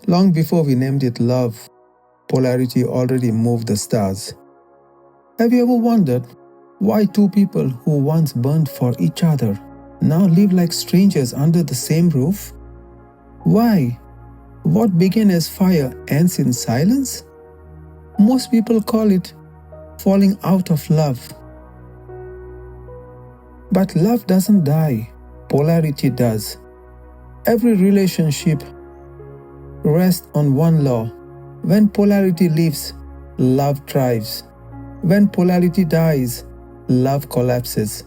Long before we named it love, polarity already moved the stars. Have you ever wondered why two people who once burned for each other now live like strangers under the same roof? Why? What began as fire ends in silence? Most people call it falling out of love. But love doesn't die, polarity does. Every relationship rests on one law. When polarity lives, love thrives. When polarity dies, love collapses.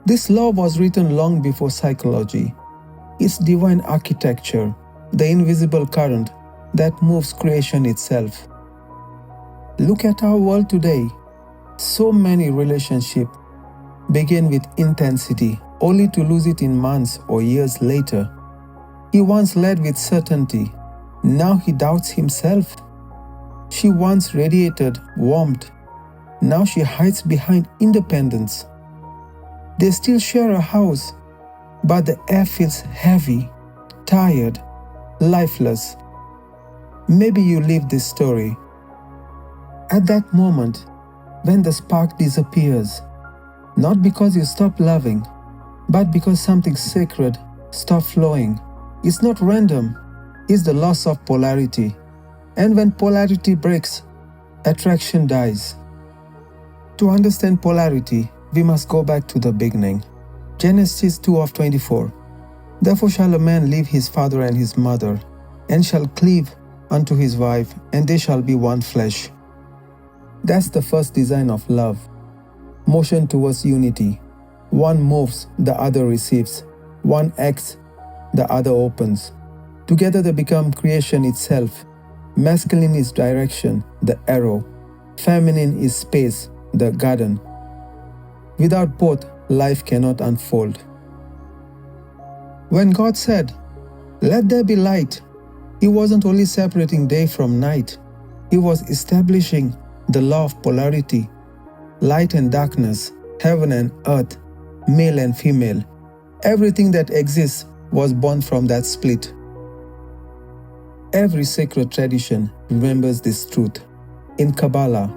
This law was written long before psychology. It's divine architecture, the invisible current that moves creation itself. Look at our world today. So many relationships begin with intensity, only to lose it in months or years later. He once led with certainty, now he doubts himself. She once radiated warmth, now she hides behind independence. They still share a house, but the air feels heavy, tired, lifeless. Maybe you live this story. At that moment, when the spark disappears, not because you stop loving, but because something sacred stops flowing. It's not random, it's the loss of polarity. And when polarity breaks, attraction dies. To understand polarity, we must go back to the beginning. Genesis 2:24. Therefore shall a man leave his father and his mother, and shall cleave unto his wife, and they shall be one flesh. That's the first design of love. Motion towards unity. One moves, the other receives. One acts, the other opens. Together they become creation itself. Masculine is direction, the arrow. Feminine is space, the garden. Without both, life cannot unfold. When God said, "Let there be light," He wasn't only separating day from night. He was establishing the law of polarity. Light and darkness, heaven and earth, male and female. Everything that exists was born from that split. Every sacred tradition remembers this truth. In Kabbalah,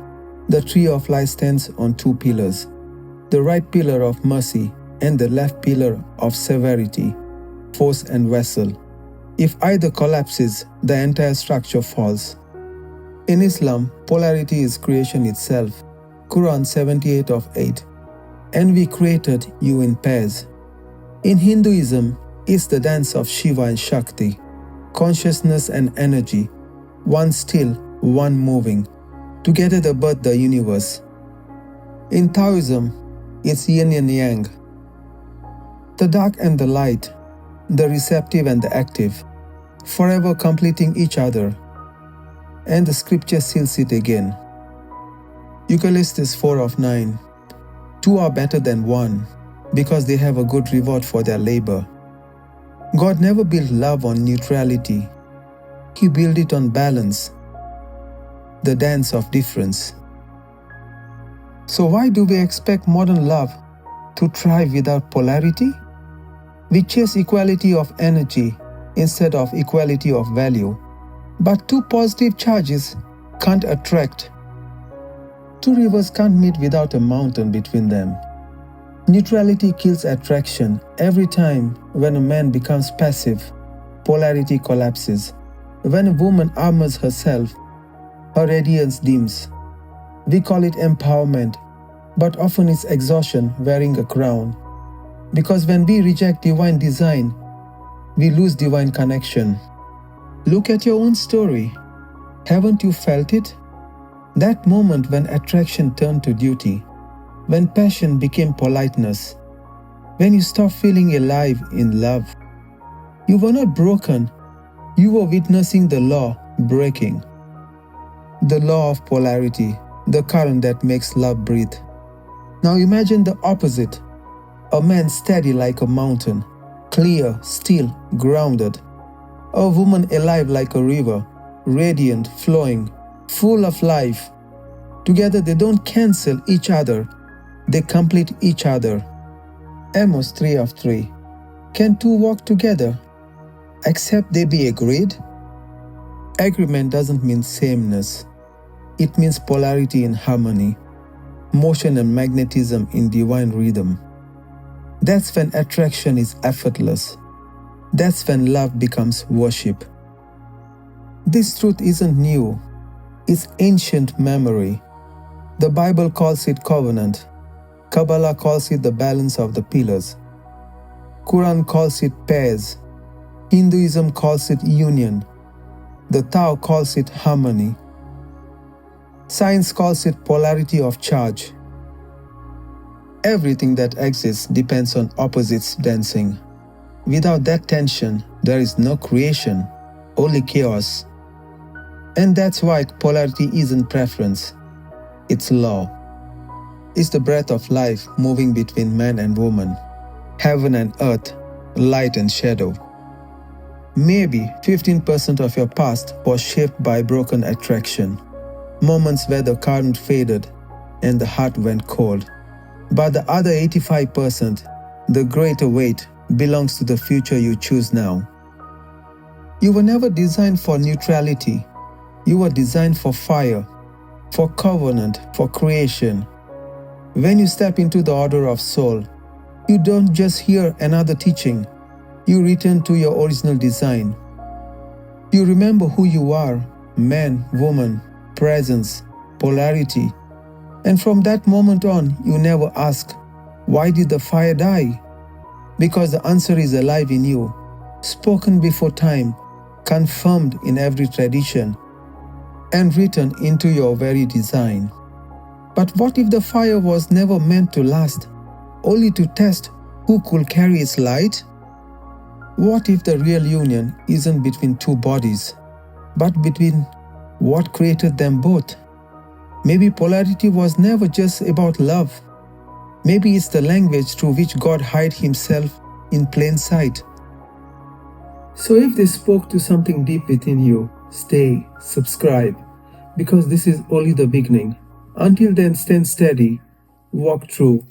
the tree of life stands on two pillars, the right pillar of mercy and the left pillar of severity, force and vessel. If either collapses, the entire structure falls. In Islam, polarity is creation itself. Quran 78:8. And we created you in pairs. In Hinduism, it's the dance of Shiva and Shakti, consciousness and energy, one still, one moving. Together they birth the universe. In Taoism, it's yin and yang, the dark and the light, the receptive and the active, forever completing each other. And the scripture seals it again. Eucalyptus 4:9. Two are better than one, because they have a good reward for their labor. God never built love on neutrality. He built it on balance, the dance of difference. So why do we expect modern love to thrive without polarity? We chase equality of energy instead of equality of value. But two positive charges can't attract. Two rivers can't meet without a mountain between them. Neutrality kills attraction. Every time when a man becomes passive, polarity collapses. When a woman armors herself, her radiance dims. We call it empowerment, but often it's exhaustion wearing a crown. Because when we reject divine design, we lose divine connection. Look at your own story. Haven't you felt it? That moment when attraction turned to duty, when passion became politeness, when you stopped feeling alive in love. You were not broken, you were witnessing the law breaking. The law of polarity, the current that makes love breathe. Now imagine the opposite, a man steady like a mountain, clear, still, grounded. A woman alive like a river, radiant, flowing, full of life. Together they don't cancel each other, they complete each other. Amos 3:3. Can two walk together except they be agreed? Agreement doesn't mean sameness. It means polarity in harmony, motion and magnetism in divine rhythm. That's when attraction is effortless. That's when love becomes worship. This truth isn't new. It's ancient memory. The Bible calls it covenant. Kabbalah calls it the balance of the pillars. Quran calls it pairs. Hinduism calls it union. The Tao calls it harmony. Science calls it polarity of charge. Everything that exists depends on opposites dancing. Without that tension, there is no creation, only chaos. And that's why polarity isn't preference, it's law. It's the breath of life moving between man and woman, heaven and earth, light and shadow. Maybe 15% of your past was shaped by broken attraction, moments where the current faded and the heart went cold. But the other 85%, the greater weight, belongs to the future you choose now. You were never designed for neutrality. You were designed for fire, for covenant, for creation. When you step into the order of soul, you don't just hear another teaching. You return to your original design. You remember who you are, man, woman, presence, polarity. And from that moment on, you never ask, why did the fire die? Because the answer is alive in you, spoken before time, confirmed in every tradition, and written into your very design. But what if the fire was never meant to last, only to test who could carry its light? What if the real union isn't between two bodies, but between what created them both? Maybe polarity was never just about love. Maybe it's the language through which God hides himself in plain sight. So if this spoke to something deep within you, stay, subscribe, because this is only the beginning. Until then, stand steady, walk through,